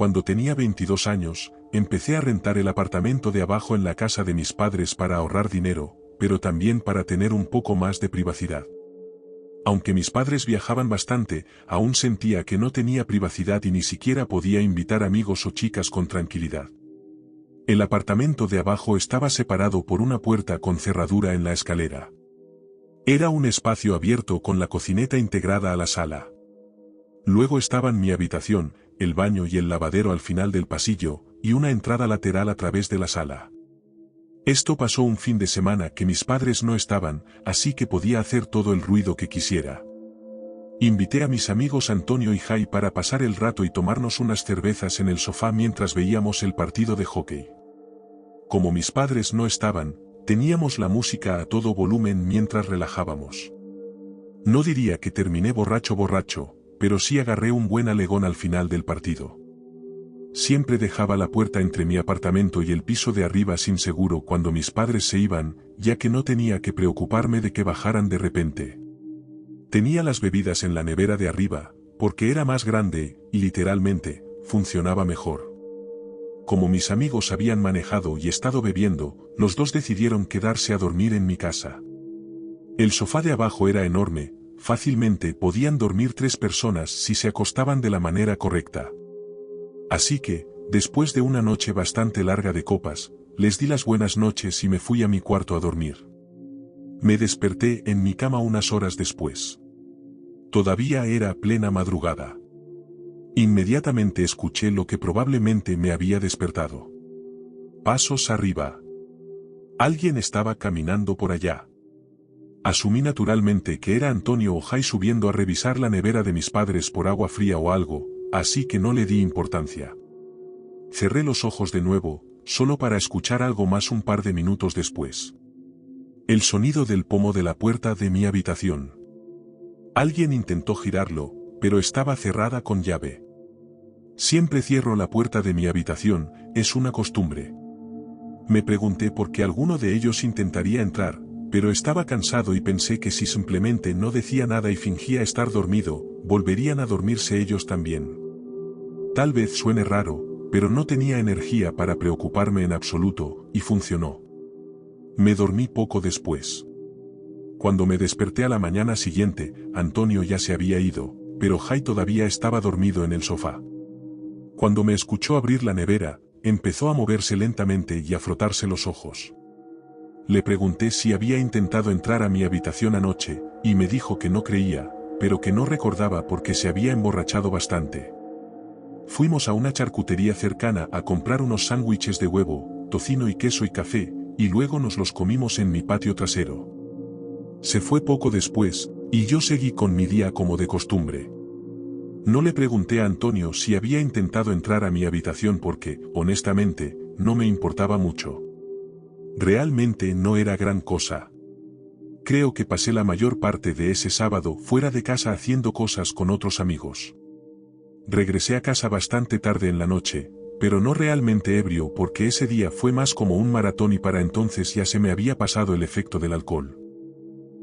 Cuando tenía 22 años, empecé a rentar el apartamento de abajo en la casa de mis padres para ahorrar dinero, pero también para tener un poco más de privacidad. Aunque mis padres viajaban bastante, aún sentía que no tenía privacidad y ni siquiera podía invitar amigos o chicas con tranquilidad. El apartamento de abajo estaba separado por una puerta con cerradura en la escalera. Era un espacio abierto con la cocineta integrada a la sala. Luego estaban mi habitación, el baño y el lavadero al final del pasillo, y una entrada lateral a través de la sala. Esto pasó un fin de semana que mis padres no estaban, así que podía hacer todo el ruido que quisiera. Invité a mis amigos Antonio y Jai para pasar el rato y tomarnos unas cervezas en el sofá mientras veíamos el partido de hockey. Como mis padres no estaban, teníamos la música a todo volumen mientras relajábamos. No diría que terminé borracho, pero sí agarré un buen alegón al final del partido. Siempre dejaba la puerta entre mi apartamento y el piso de arriba sin seguro cuando mis padres se iban, ya que no tenía que preocuparme de que bajaran de repente. Tenía las bebidas en la nevera de arriba, porque era más grande, y literalmente, funcionaba mejor. Como mis amigos habían manejado y estado bebiendo, los dos decidieron quedarse a dormir en mi casa. El sofá de abajo era enorme, fácilmente podían dormir 3 personas si se acostaban de la manera correcta. Así que, después de una noche bastante larga de copas, les di las buenas noches y me fui a mi cuarto a dormir. Me desperté en mi cama unas horas después. Todavía era plena madrugada. Inmediatamente escuché lo que probablemente me había despertado. Pasos arriba. Alguien estaba caminando por allá. Asumí naturalmente que era Antonio o Jai subiendo a revisar la nevera de mis padres por agua fría o algo, así que no le di importancia. Cerré los ojos de nuevo, solo para escuchar algo más un par de minutos después. El sonido del pomo de la puerta de mi habitación. Alguien intentó girarlo, pero estaba cerrada con llave. Siempre cierro la puerta de mi habitación, es una costumbre. Me pregunté por qué alguno de ellos intentaría entrar, pero estaba cansado y pensé que si simplemente no decía nada y fingía estar dormido, volverían a dormirse ellos también. Tal vez suene raro, pero no tenía energía para preocuparme en absoluto, y funcionó. Me dormí poco después. Cuando me desperté a la mañana siguiente, Antonio ya se había ido, pero Jai todavía estaba dormido en el sofá. Cuando me escuchó abrir la nevera, empezó a moverse lentamente y a frotarse los ojos. Le pregunté si había intentado entrar a mi habitación anoche, y me dijo que no creía, pero que no recordaba porque se había emborrachado bastante. Fuimos a una charcutería cercana a comprar unos sándwiches de huevo, tocino y queso y café, y luego nos los comimos en mi patio trasero. Se fue poco después, y yo seguí con mi día como de costumbre. No le pregunté a Antonio si había intentado entrar a mi habitación porque, honestamente, no me importaba mucho. Realmente no era gran cosa. Creo que pasé la mayor parte de ese sábado fuera de casa haciendo cosas con otros amigos. Regresé a casa bastante tarde en la noche, pero no realmente ebrio porque ese día fue más como un maratón y para entonces ya se me había pasado el efecto del alcohol.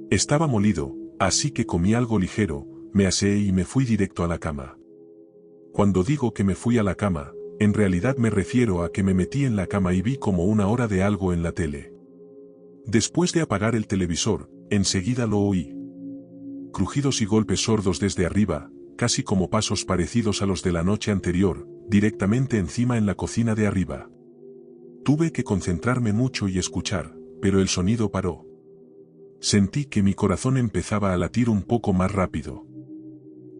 Estaba molido, así que comí algo ligero, me aseé y me fui directo a la cama. Cuando digo que me fui a la cama, en realidad me refiero a que me metí en la cama y vi como una hora de algo en la tele. Después de apagar el televisor, enseguida lo oí. Crujidos y golpes sordos desde arriba, casi como pasos parecidos a los de la noche anterior, directamente encima en la cocina de arriba. Tuve que concentrarme mucho y escuchar, pero el sonido paró. Sentí que mi corazón empezaba a latir un poco más rápido.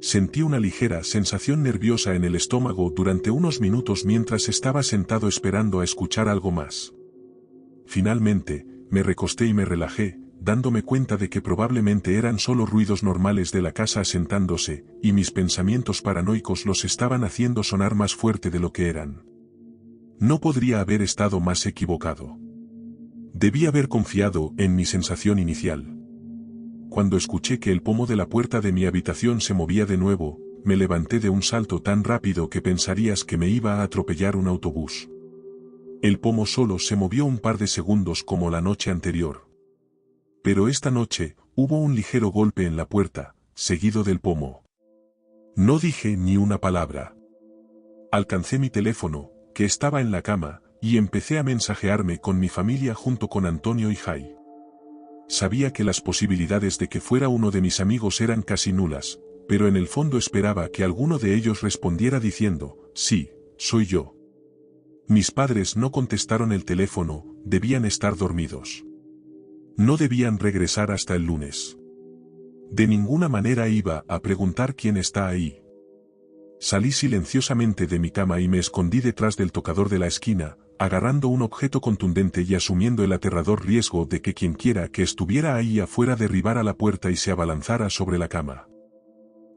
Sentí una ligera sensación nerviosa en el estómago durante unos minutos mientras estaba sentado esperando a escuchar algo más. Finalmente, me recosté y me relajé, dándome cuenta de que probablemente eran solo ruidos normales de la casa asentándose, y mis pensamientos paranoicos los estaban haciendo sonar más fuerte de lo que eran. No podría haber estado más equivocado. Debí haber confiado en mi sensación inicial. Cuando escuché que el pomo de la puerta de mi habitación se movía de nuevo, me levanté de un salto tan rápido que pensarías que me iba a atropellar un autobús. El pomo solo se movió un par de segundos como la noche anterior. Pero esta noche, hubo un ligero golpe en la puerta, seguido del pomo. No dije ni una palabra. Alcancé mi teléfono, que estaba en la cama, y empecé a mensajearme con mi familia junto con Antonio y Jai. Sabía que las posibilidades de que fuera uno de mis amigos eran casi nulas, pero en el fondo esperaba que alguno de ellos respondiera diciendo, sí, soy yo. Mis padres no contestaron el teléfono, debían estar dormidos. No debían regresar hasta el lunes. De ninguna manera iba a preguntar quién está ahí. Salí silenciosamente de mi cama y me escondí detrás del tocador de la esquina, agarrando un objeto contundente y asumiendo el aterrador riesgo de que quienquiera que estuviera ahí afuera derribara la puerta y se abalanzara sobre la cama.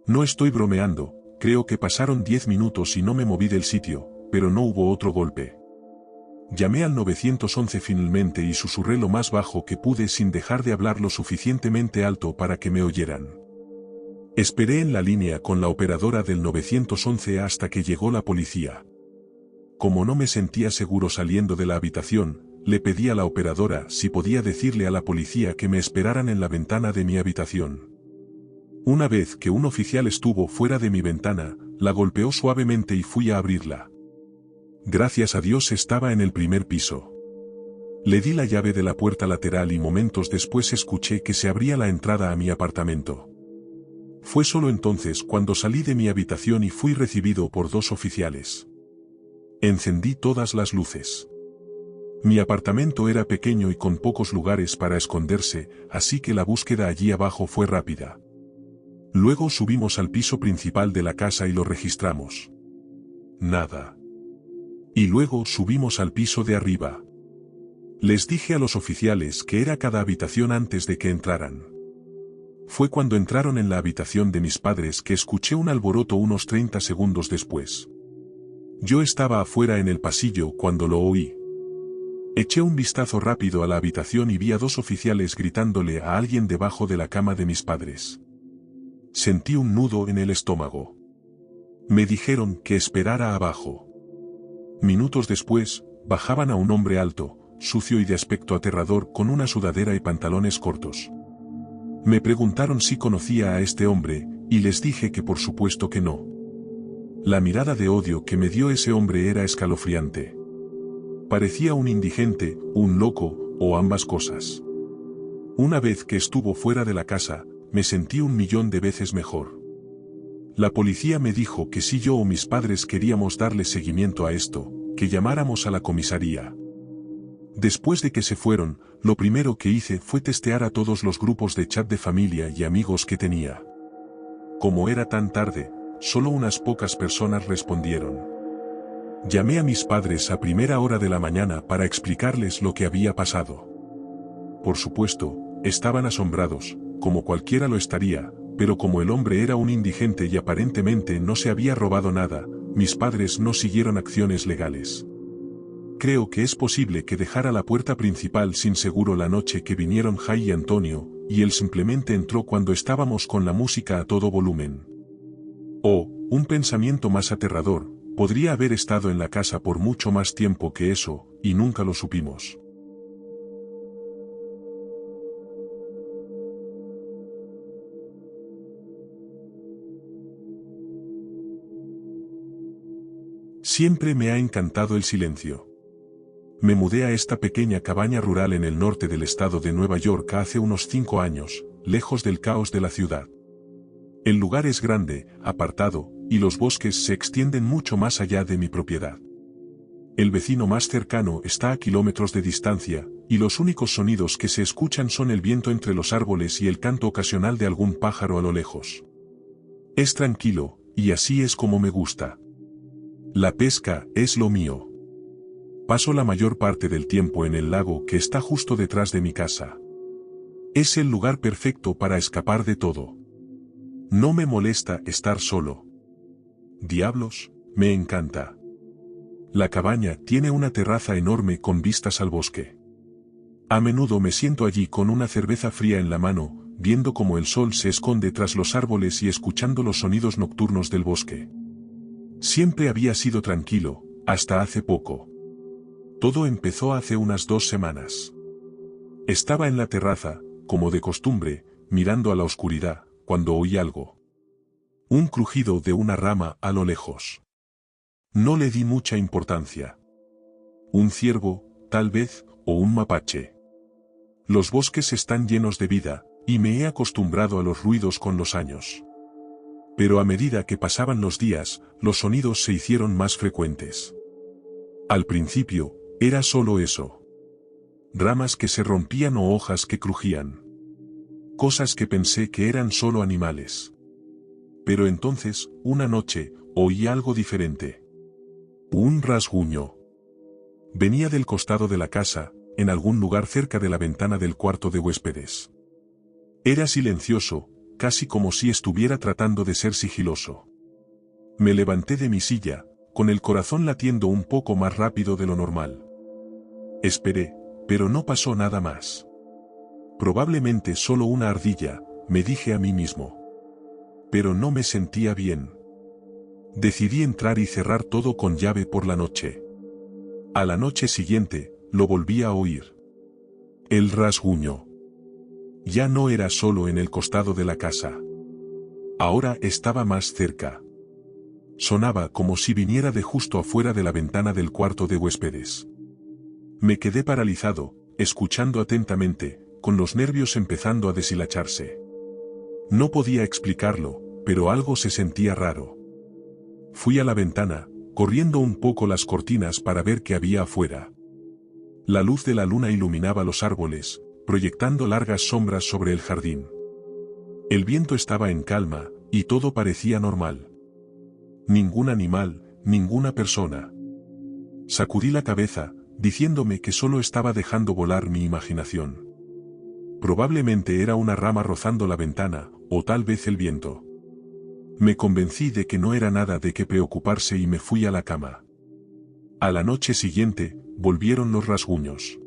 No estoy bromeando, creo que pasaron 10 minutos y no me moví del sitio, pero no hubo otro golpe. Llamé al 911 finalmente y susurré lo más bajo que pude sin dejar de hablar lo suficientemente alto para que me oyeran. Esperé en la línea con la operadora del 911 hasta que llegó la policía. Como no me sentía seguro saliendo de la habitación, le pedí a la operadora si podía decirle a la policía que me esperaran en la ventana de mi habitación. Una vez que un oficial estuvo fuera de mi ventana, la golpeó suavemente y fui a abrirla. Gracias a Dios estaba en el primer piso. Le di la llave de la puerta lateral y momentos después escuché que se abría la entrada a mi apartamento. Fue solo entonces cuando salí de mi habitación y fui recibido por 2 oficiales. Encendí todas las luces. Mi apartamento era pequeño y con pocos lugares para esconderse, así que la búsqueda allí abajo fue rápida. Luego subimos al piso principal de la casa y lo registramos. Nada. Y luego subimos al piso de arriba. Les dije a los oficiales que era cada habitación antes de que entraran. Fue cuando entraron en la habitación de mis padres que escuché un alboroto unos 30 segundos después. Yo estaba afuera en el pasillo cuando lo oí. Eché un vistazo rápido a la habitación y vi a 2 oficiales gritándole a alguien debajo de la cama de mis padres. Sentí un nudo en el estómago. Me dijeron que esperara abajo. Minutos después, bajaban a un hombre alto, sucio y de aspecto aterrador con una sudadera y pantalones cortos. Me preguntaron si conocía a este hombre, y les dije que por supuesto que no. La mirada de odio que me dio ese hombre era escalofriante. Parecía un indigente, un loco, o ambas cosas. Una vez que estuvo fuera de la casa, me sentí 1.000.000 de veces mejor. La policía me dijo que si yo o mis padres queríamos darle seguimiento a esto, que llamáramos a la comisaría. Después de que se fueron, lo primero que hice fue testear a todos los grupos de chat de familia y amigos que tenía. Como era tan tarde, solo unas pocas personas respondieron. Llamé a mis padres a primera hora de la mañana para explicarles lo que había pasado. Por supuesto, estaban asombrados, como cualquiera lo estaría, pero como el hombre era un indigente y aparentemente no se había robado nada, mis padres no siguieron acciones legales. Creo que es posible que dejara la puerta principal sin seguro la noche que vinieron Jai y Antonio, y él simplemente entró cuando estábamos con la música a todo volumen. O, un pensamiento más aterrador, podría haber estado en la casa por mucho más tiempo que eso, y nunca lo supimos. Siempre me ha encantado el silencio. Me mudé a esta pequeña cabaña rural en el norte del estado de Nueva York hace unos 5 años, lejos del caos de la ciudad. El lugar es grande, apartado, y los bosques se extienden mucho más allá de mi propiedad. El vecino más cercano está a kilómetros de distancia, y los únicos sonidos que se escuchan son el viento entre los árboles y el canto ocasional de algún pájaro a lo lejos. Es tranquilo, y así es como me gusta. La pesca es lo mío. Paso la mayor parte del tiempo en el lago que está justo detrás de mi casa. Es el lugar perfecto para escapar de todo. No me molesta estar solo. Diablos, me encanta. La cabaña tiene una terraza enorme con vistas al bosque. A menudo me siento allí con una cerveza fría en la mano, viendo cómo el sol se esconde tras los árboles y escuchando los sonidos nocturnos del bosque. Siempre había sido tranquilo, hasta hace poco. Todo empezó hace unas 2 semanas. Estaba en la terraza, como de costumbre, mirando a la oscuridad, cuando oí algo. Un crujido de una rama a lo lejos. No le di mucha importancia. Un ciervo, tal vez, o un mapache. Los bosques están llenos de vida, y me he acostumbrado a los ruidos con los años. Pero a medida que pasaban los días, los sonidos se hicieron más frecuentes. Al principio, era solo eso. Ramas que se rompían o hojas que crujían. Cosas que pensé que eran solo animales. Pero entonces, una noche, oí algo diferente. Un rasguño. Venía del costado de la casa, en algún lugar cerca de la ventana del cuarto de huéspedes. Era silencioso, casi como si estuviera tratando de ser sigiloso. Me levanté de mi silla, con el corazón latiendo un poco más rápido de lo normal. Esperé, pero no pasó nada más. Probablemente solo una ardilla, me dije a mí mismo. Pero no me sentía bien. Decidí entrar y cerrar todo con llave por la noche. A la noche siguiente, lo volví a oír. El rasguño. Ya no era solo en el costado de la casa. Ahora estaba más cerca. Sonaba como si viniera de justo afuera de la ventana del cuarto de huéspedes. Me quedé paralizado, escuchando atentamente, con los nervios empezando a deshilacharse. No podía explicarlo, pero algo se sentía raro. Fui a la ventana, corriendo un poco las cortinas para ver qué había afuera. La luz de la luna iluminaba los árboles, proyectando largas sombras sobre el jardín. El viento estaba en calma, y todo parecía normal. Ningún animal, ninguna persona. Sacudí la cabeza, diciéndome que solo estaba dejando volar mi imaginación. Probablemente era una rama rozando la ventana, o tal vez el viento. Me convencí de que no era nada de qué preocuparse y me fui a la cama. A la noche siguiente, volvieron los rasguños.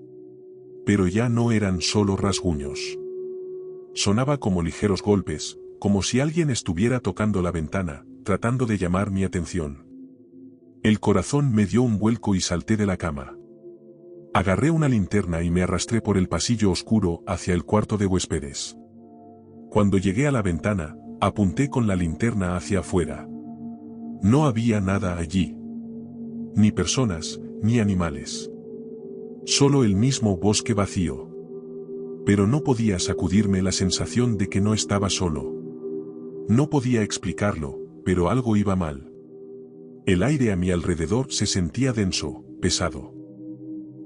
Pero ya no eran solo rasguños. Sonaba como ligeros golpes, como si alguien estuviera tocando la ventana, tratando de llamar mi atención. El corazón me dio un vuelco y salté de la cama. Agarré una linterna y me arrastré por el pasillo oscuro hacia el cuarto de huéspedes. Cuando llegué a la ventana, apunté con la linterna hacia afuera. No había nada allí. Ni personas, ni animales. Solo el mismo bosque vacío. Pero no podía sacudirme la sensación de que no estaba solo. No podía explicarlo, pero algo iba mal. El aire a mi alrededor se sentía denso, pesado.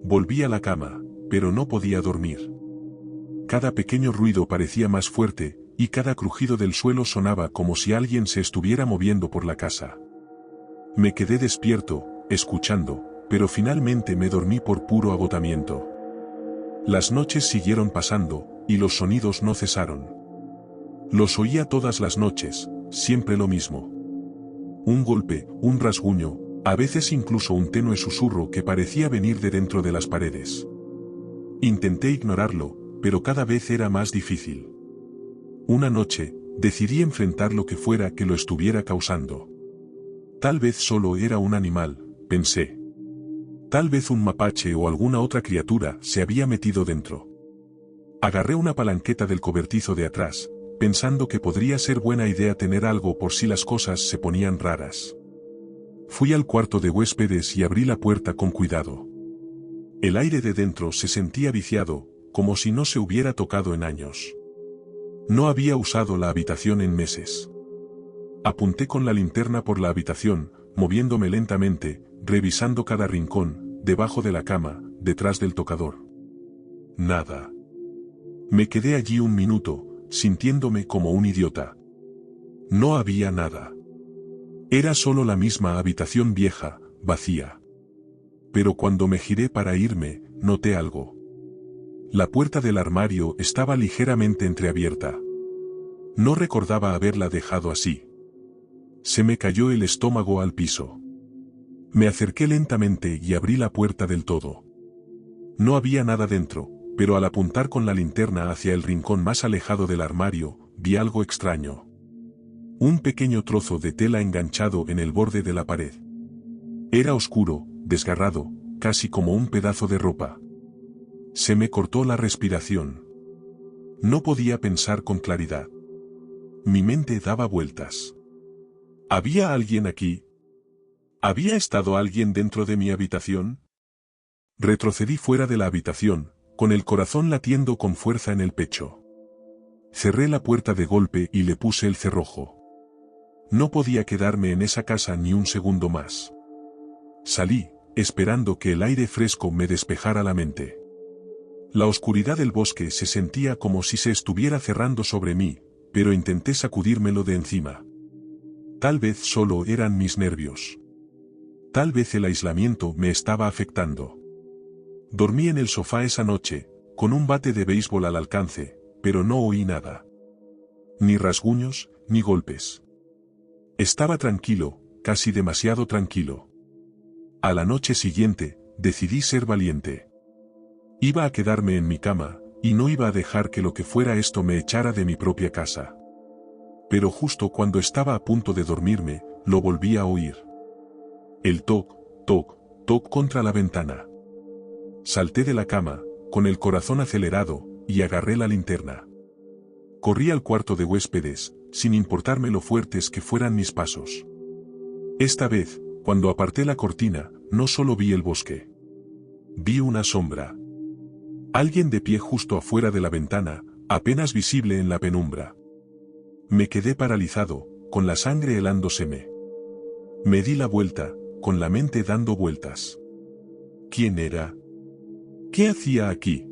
Volví a la cama, pero no podía dormir. Cada pequeño ruido parecía más fuerte, y cada crujido del suelo sonaba como si alguien se estuviera moviendo por la casa. Me quedé despierto, escuchando, pero finalmente me dormí por puro agotamiento. Las noches siguieron pasando, y los sonidos no cesaron. Los oía todas las noches, siempre lo mismo. Un golpe, un rasguño, a veces incluso un tenue susurro que parecía venir de dentro de las paredes. Intenté ignorarlo, pero cada vez era más difícil. Una noche, decidí enfrentar lo que fuera que lo estuviera causando. Tal vez solo era un animal, pensé. Tal vez un mapache o alguna otra criatura se había metido dentro. Agarré una palanqueta del cobertizo de atrás, pensando que podría ser buena idea tener algo por si las cosas se ponían raras. Fui al cuarto de huéspedes y abrí la puerta con cuidado. El aire de dentro se sentía viciado, como si no se hubiera tocado en años. No había usado la habitación en meses. Apunté con la linterna por la habitación, moviéndome lentamente, revisando cada rincón, debajo de la cama, detrás del tocador. Nada. Me quedé allí un minuto, sintiéndome como un idiota. No había nada. Era solo la misma habitación vieja, vacía. Pero cuando me giré para irme, noté algo. La puerta del armario estaba ligeramente entreabierta. No recordaba haberla dejado así. Se me cayó el estómago al piso. Me acerqué lentamente y abrí la puerta del todo. No había nada dentro, pero al apuntar con la linterna hacia el rincón más alejado del armario, vi algo extraño. Un pequeño trozo de tela enganchado en el borde de la pared. Era oscuro, desgarrado, casi como un pedazo de ropa. Se me cortó la respiración. No podía pensar con claridad. Mi mente daba vueltas. ¿Había alguien aquí? ¿Había estado alguien dentro de mi habitación? Retrocedí fuera de la habitación, con el corazón latiendo con fuerza en el pecho. Cerré la puerta de golpe y le puse el cerrojo. No podía quedarme en esa casa ni un segundo más. Salí, esperando que el aire fresco me despejara la mente. La oscuridad del bosque se sentía como si se estuviera cerrando sobre mí, pero intenté sacudírmelo de encima. Tal vez solo eran mis nervios. Tal vez el aislamiento me estaba afectando. Dormí en el sofá esa noche, con un bate de béisbol al alcance, pero no oí nada. Ni rasguños, ni golpes. Estaba tranquilo, casi demasiado tranquilo. A la noche siguiente, decidí ser valiente. Iba a quedarme en mi cama, y no iba a dejar que lo que fuera esto me echara de mi propia casa. Pero justo cuando estaba a punto de dormirme, lo volví a oír. El toc, toc, toc contra la ventana. Salté de la cama, con el corazón acelerado, y agarré la linterna. Corrí al cuarto de huéspedes, sin importarme lo fuertes que fueran mis pasos. Esta vez, cuando aparté la cortina, no solo vi el bosque. Vi una sombra. Alguien de pie justo afuera de la ventana, apenas visible en la penumbra. Me quedé paralizado, con la sangre helándoseme. Me di la vuelta, con la mente dando vueltas. ¿Quién era? ¿Qué hacía aquí?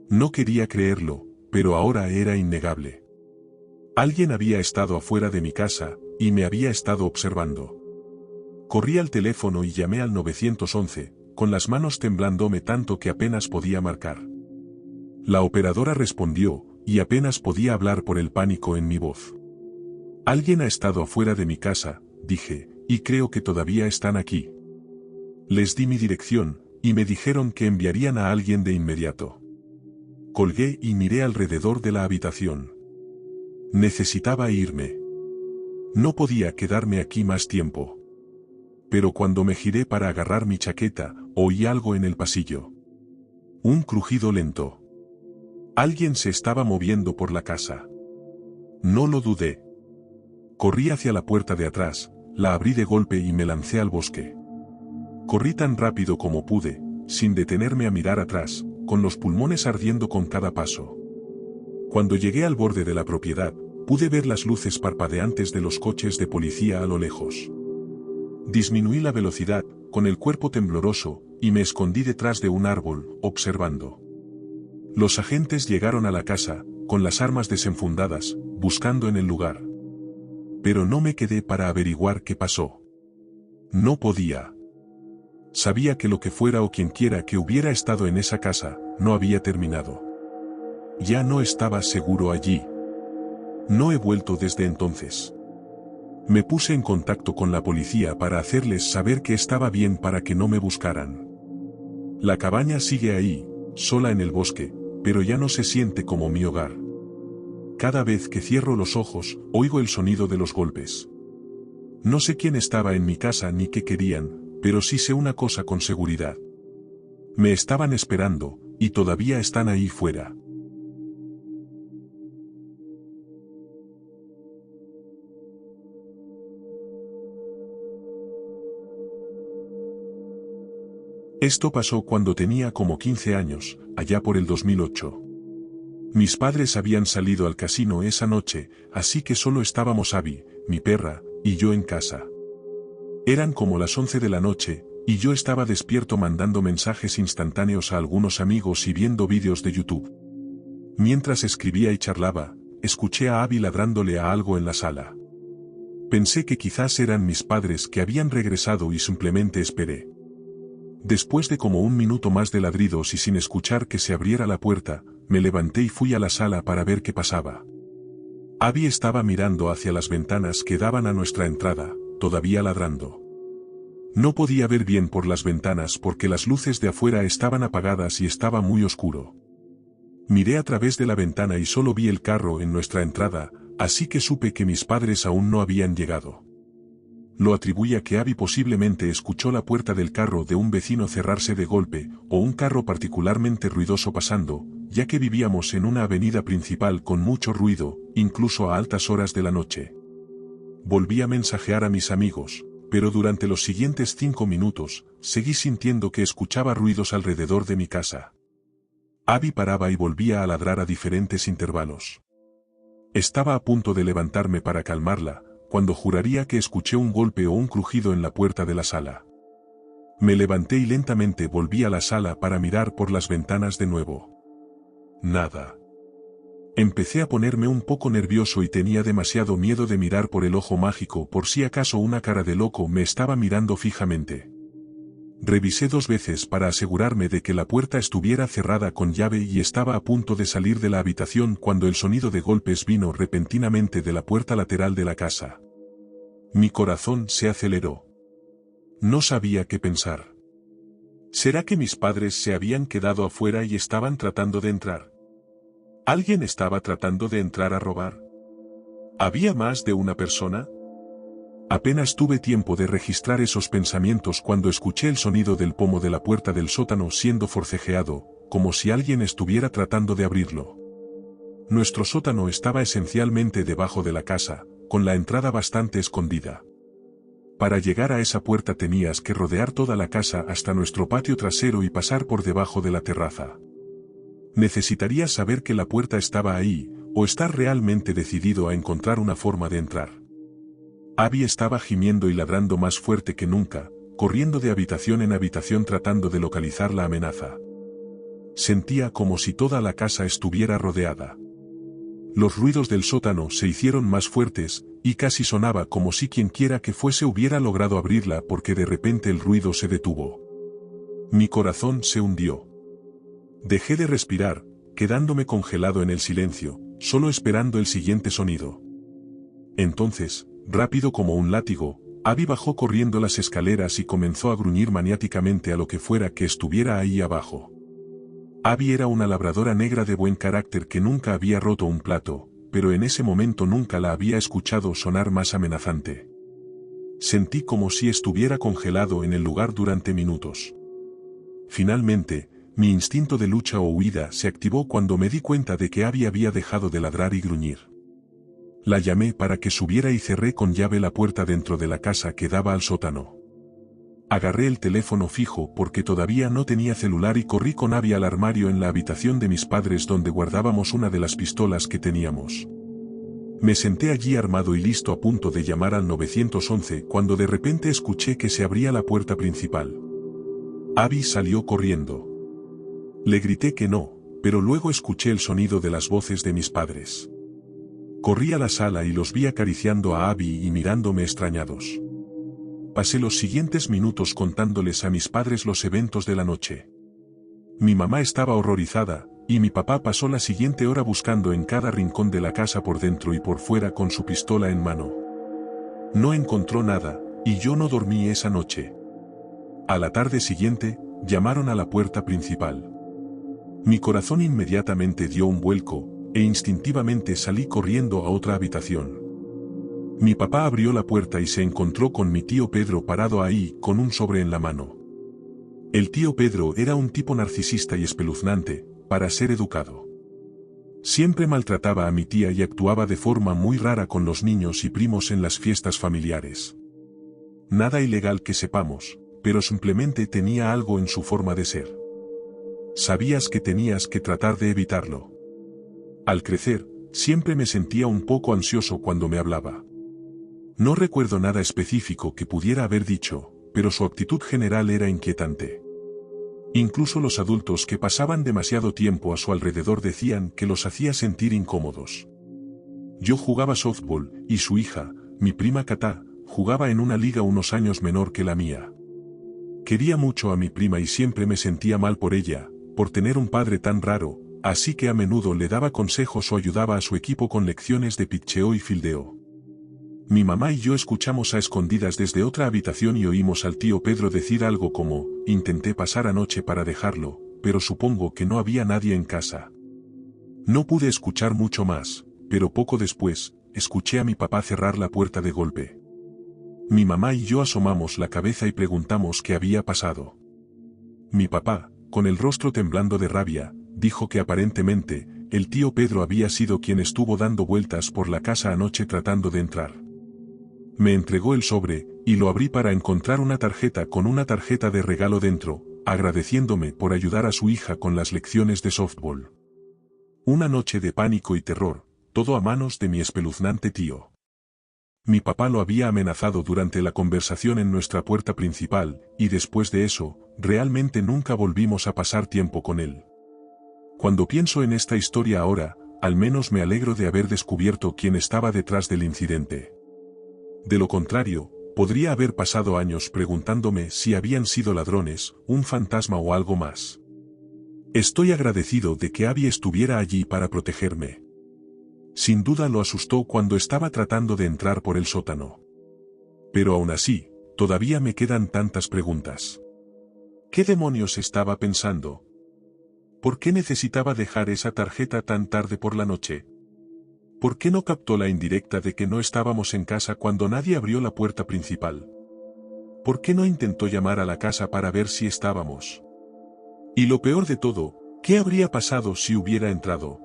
No quería creerlo, pero ahora era innegable. Alguien había estado afuera de mi casa, y me había estado observando. Corrí al teléfono y llamé al 911, con las manos temblándome tanto que apenas podía marcar. La operadora respondió, y apenas podía hablar por el pánico en mi voz. Alguien ha estado afuera de mi casa, dije, y creo que todavía están aquí. Les di mi dirección, y me dijeron que enviarían a alguien de inmediato. Colgué y miré alrededor de la habitación. Necesitaba irme. No podía quedarme aquí más tiempo. Pero cuando me giré para agarrar mi chaqueta, oí algo en el pasillo. Un crujido lento. Alguien se estaba moviendo por la casa. No lo dudé. Corrí hacia la puerta de atrás, la abrí de golpe y me lancé al bosque. Corrí tan rápido como pude, sin detenerme a mirar atrás, con los pulmones ardiendo con cada paso. Cuando llegué al borde de la propiedad, pude ver las luces parpadeantes de los coches de policía a lo lejos. Disminuí la velocidad, con el cuerpo tembloroso, y me escondí detrás de un árbol, observando. Los agentes llegaron a la casa, con las armas desenfundadas, buscando en el lugar. Pero no me quedé para averiguar qué pasó. No podía. Sabía que lo que fuera o quienquiera que hubiera estado en esa casa, no había terminado. Ya no estaba seguro allí. No he vuelto desde entonces. Me puse en contacto con la policía para hacerles saber que estaba bien para que no me buscaran. La cabaña sigue ahí, sola en el bosque, pero ya no se siente como mi hogar. Cada vez que cierro los ojos, oigo el sonido de los golpes. No sé quién estaba en mi casa ni qué querían, pero sí sé una cosa con seguridad. Me estaban esperando, y todavía están ahí fuera. Esto pasó cuando tenía como 15 años, allá por el 2008. Mis padres habían salido al casino esa noche, así que solo estábamos Abby, mi perra, y yo en casa. Eran como las 11 de la noche, y yo estaba despierto mandando mensajes instantáneos a algunos amigos y viendo vídeos de YouTube. Mientras escribía y charlaba, escuché a Abby ladrándole a algo en la sala. Pensé que quizás eran mis padres que habían regresado y simplemente esperé. Después de como un minuto más de ladridos y sin escuchar que se abriera la puerta, me levanté y fui a la sala para ver qué pasaba. Abby estaba mirando hacia las ventanas que daban a nuestra entrada, todavía ladrando. No podía ver bien por las ventanas porque las luces de afuera estaban apagadas y estaba muy oscuro. Miré a través de la ventana y solo vi el carro en nuestra entrada, así que supe que mis padres aún no habían llegado. Lo atribuí a que Abby posiblemente escuchó la puerta del carro de un vecino cerrarse de golpe, o un carro particularmente ruidoso pasando, ya que vivíamos en una avenida principal con mucho ruido, incluso a altas horas de la noche. Volví a mensajear a mis amigos, pero durante los siguientes 5 minutos, seguí sintiendo que escuchaba ruidos alrededor de mi casa. Abby paraba y volvía a ladrar a diferentes intervalos. Estaba a punto de levantarme para calmarla, cuando juraría que escuché un golpe o un crujido en la puerta de la sala. Me levanté y lentamente volví a la sala para mirar por las ventanas de nuevo. Nada. Empecé a ponerme un poco nervioso y tenía demasiado miedo de mirar por el ojo mágico por si acaso una cara de loco me estaba mirando fijamente. Revisé 2 veces para asegurarme de que la puerta estuviera cerrada con llave y estaba a punto de salir de la habitación cuando el sonido de golpes vino repentinamente de la puerta lateral de la casa. Mi corazón se aceleró. No sabía qué pensar. ¿Será que mis padres se habían quedado afuera y estaban tratando de entrar? ¿Alguien estaba tratando de entrar a robar? ¿Había más de una persona? Apenas tuve tiempo de registrar esos pensamientos cuando escuché el sonido del pomo de la puerta del sótano siendo forcejeado, como si alguien estuviera tratando de abrirlo. Nuestro sótano estaba esencialmente debajo de la casa, con la entrada bastante escondida. Para llegar a esa puerta tenías que rodear toda la casa hasta nuestro patio trasero y pasar por debajo de la terraza. Necesitarías saber que la puerta estaba ahí, o estar realmente decidido a encontrar una forma de entrar. Abby estaba gimiendo y ladrando más fuerte que nunca, corriendo de habitación en habitación tratando de localizar la amenaza. Sentía como si toda la casa estuviera rodeada. Los ruidos del sótano se hicieron más fuertes, y casi sonaba como si quienquiera que fuese hubiera logrado abrirla porque de repente el ruido se detuvo. Mi corazón se hundió. Dejé de respirar, quedándome congelado en el silencio, solo esperando el siguiente sonido. Entonces, rápido como un látigo, Abby bajó corriendo las escaleras y comenzó a gruñir maniáticamente a lo que fuera que estuviera ahí abajo. Abby era una labradora negra de buen carácter que nunca había roto un plato, pero en ese momento nunca la había escuchado sonar más amenazante. Sentí como si estuviera congelado en el lugar durante minutos. Finalmente, mi instinto de lucha o huida se activó cuando me di cuenta de que Abby había dejado de ladrar y gruñir. La llamé para que subiera y cerré con llave la puerta dentro de la casa que daba al sótano. Agarré el teléfono fijo porque todavía no tenía celular y corrí con Abby al armario en la habitación de mis padres donde guardábamos una de las pistolas que teníamos. Me senté allí armado y listo a punto de llamar al 911 cuando de repente escuché que se abría la puerta principal. Abby salió corriendo. Le grité que no, pero luego escuché el sonido de las voces de mis padres. Corrí a la sala y los vi acariciando a Abby y mirándome extrañados. Pasé los siguientes minutos contándoles a mis padres los eventos de la noche. Mi mamá estaba horrorizada, y mi papá pasó la siguiente hora buscando en cada rincón de la casa por dentro y por fuera con su pistola en mano. No encontró nada, y yo no dormí esa noche. A la tarde siguiente, llamaron a la puerta principal. Mi corazón inmediatamente dio un vuelco, e instintivamente salí corriendo a otra habitación. Mi papá abrió la puerta y se encontró con mi tío Pedro parado ahí con un sobre en la mano. El tío Pedro era un tipo narcisista y espeluznante, para ser educado. Siempre maltrataba a mi tía y actuaba de forma muy rara con los niños y primos en las fiestas familiares. Nada ilegal que sepamos, pero simplemente tenía algo en su forma de ser. Sabías que tenías que tratar de evitarlo. Al crecer, siempre me sentía un poco ansioso cuando me hablaba. No recuerdo nada específico que pudiera haber dicho, pero su actitud general era inquietante. Incluso los adultos que pasaban demasiado tiempo a su alrededor decían que los hacía sentir incómodos. Yo jugaba softball, y su hija, mi prima Katá, jugaba en una liga unos años menor que la mía. Quería mucho a mi prima y siempre me sentía mal por ella, por tener un padre tan raro, así que a menudo le daba consejos o ayudaba a su equipo con lecciones de pitcheo y fildeo. Mi mamá y yo escuchamos a escondidas desde otra habitación y oímos al tío Pedro decir algo como, intenté pasar anoche para dejarlo, pero supongo que no había nadie en casa. No pude escuchar mucho más, pero poco después, escuché a mi papá cerrar la puerta de golpe. Mi mamá y yo asomamos la cabeza y preguntamos qué había pasado. Mi papá, con el rostro temblando de rabia, dijo que aparentemente, el tío Pedro había sido quien estuvo dando vueltas por la casa anoche tratando de entrar. Me entregó el sobre, y lo abrí para encontrar una tarjeta con una tarjeta de regalo dentro, agradeciéndome por ayudar a su hija con las lecciones de softball. Una noche de pánico y terror, todo a manos de mi espeluznante tío. Mi papá lo había amenazado durante la conversación en nuestra puerta principal, y después de eso, realmente nunca volvimos a pasar tiempo con él. Cuando pienso en esta historia ahora, al menos me alegro de haber descubierto quién estaba detrás del incidente. De lo contrario, podría haber pasado años preguntándome si habían sido ladrones, un fantasma o algo más. Estoy agradecido de que Abby estuviera allí para protegerme. Sin duda lo asustó cuando estaba tratando de entrar por el sótano. Pero aún así, todavía me quedan tantas preguntas. ¿Qué demonios estaba pensando? ¿Por qué necesitaba dejar esa tarjeta tan tarde por la noche? ¿Por qué no captó la indirecta de que no estábamos en casa cuando nadie abrió la puerta principal? ¿Por qué no intentó llamar a la casa para ver si estábamos? Y lo peor de todo, ¿qué habría pasado si hubiera entrado?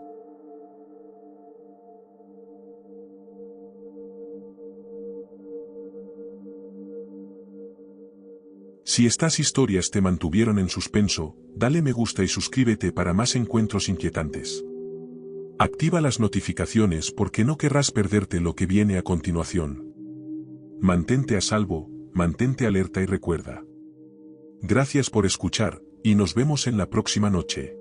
Si estas historias te mantuvieron en suspenso, dale me gusta y suscríbete para más encuentros inquietantes. Activa las notificaciones porque no querrás perderte lo que viene a continuación. Mantente a salvo, mantente alerta y recuerda. Gracias por escuchar, y nos vemos en la próxima noche.